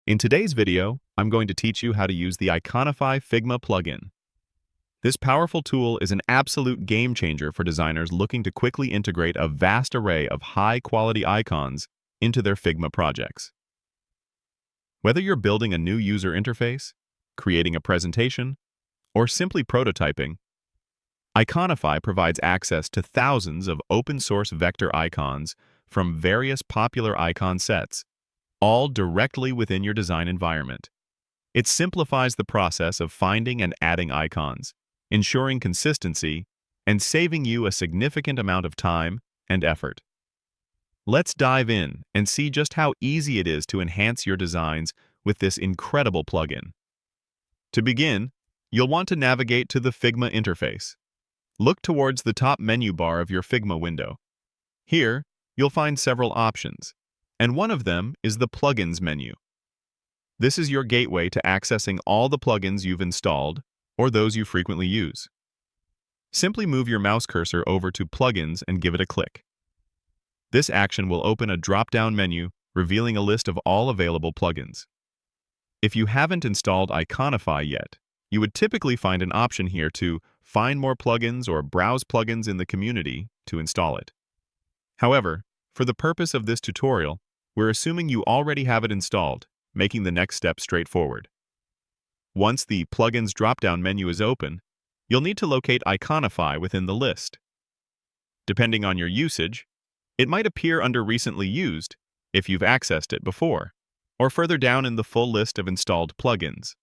In today's video, I'm going to teach you how to use the Iconify Figma plugin. This powerful tool is an absolute game changer for designers looking to quickly integrate a vast array of high-quality icons into their Figma projects. Whether you're building a new user interface, creating a presentation, or simply prototyping, Iconify provides access to thousands of open-source vector icons from various popular icon sets, all directly within your design environment. It simplifies the process of finding and adding icons, ensuring consistency, and saving you a significant amount of time and effort. Let's dive in and see just how easy it is to enhance your designs with this incredible plugin. To begin, you'll want to navigate to the Figma interface. Look towards the top menu bar of your Figma window. Here, you'll find several options, and one of them is the Plugins menu. This is your gateway to accessing all the plugins you've installed or those you frequently use. Simply move your mouse cursor over to Plugins and give it a click. This action will open a drop-down menu revealing a list of all available plugins. If you haven't installed Iconify yet, you would typically find an option here to find more plugins or browse plugins in the community to install it. However, for the purpose of this tutorial, we're assuming you already have it installed, making the next step straightforward. Once the Plugins drop-down menu is open, you'll need to locate Iconify within the list. Depending on your usage, it might appear under Recently Used if you've accessed it before, or further down in the full list of installed plugins.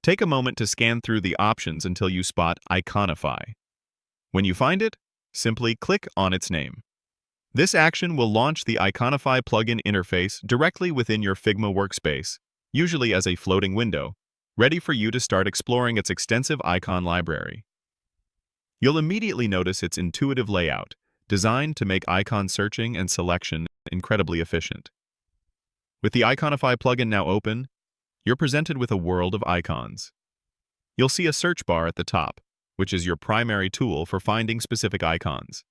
Take a moment to scan through the options until you spot Iconify. When you find it, simply click on its name. This action will launch the Iconify plugin interface directly within your Figma workspace, usually as a floating window, ready for you to start exploring its extensive icon library. You'll immediately notice its intuitive layout, designed to make icon searching and selection incredibly efficient. With the Iconify plugin now open, you're presented with a world of icons. You'll see a search bar at the top, which is your primary tool for finding specific icons.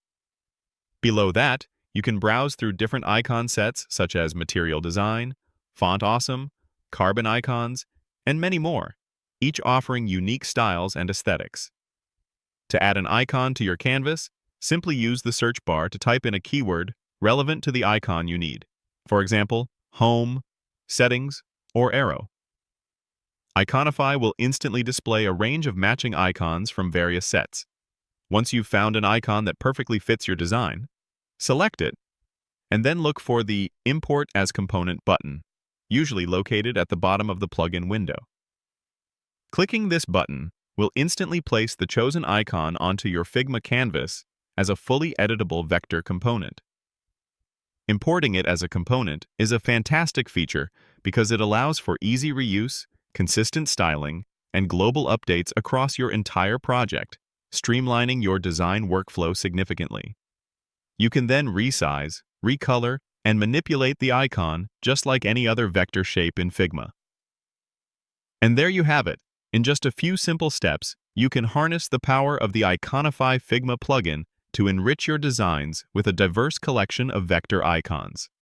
Below that, you can browse through different icon sets such as Material Design, Font Awesome, Carbon icons, and many more, each offering unique styles and aesthetics. To add an icon to your canvas, simply use the search bar to type in a keyword relevant to the icon you need. For example, Home, Settings, or Arrow. Iconify will instantly display a range of matching icons from various sets. Once you've found an icon that perfectly fits your design, select it, and then look for the Import as Component button, usually located at the bottom of the plugin window. Clicking this button will instantly place the chosen icon onto your Figma canvas as a fully editable vector component. Importing it as a component is a fantastic feature because it allows for easy reuse, consistent styling, and global updates across your entire project, streamlining your design workflow significantly. You can then resize, recolor, and manipulate the icon just like any other vector shape in Figma. And there you have it. In just a few simple steps, you can harness the power of the Iconify Figma plugin to enrich your designs with a diverse collection of vector icons.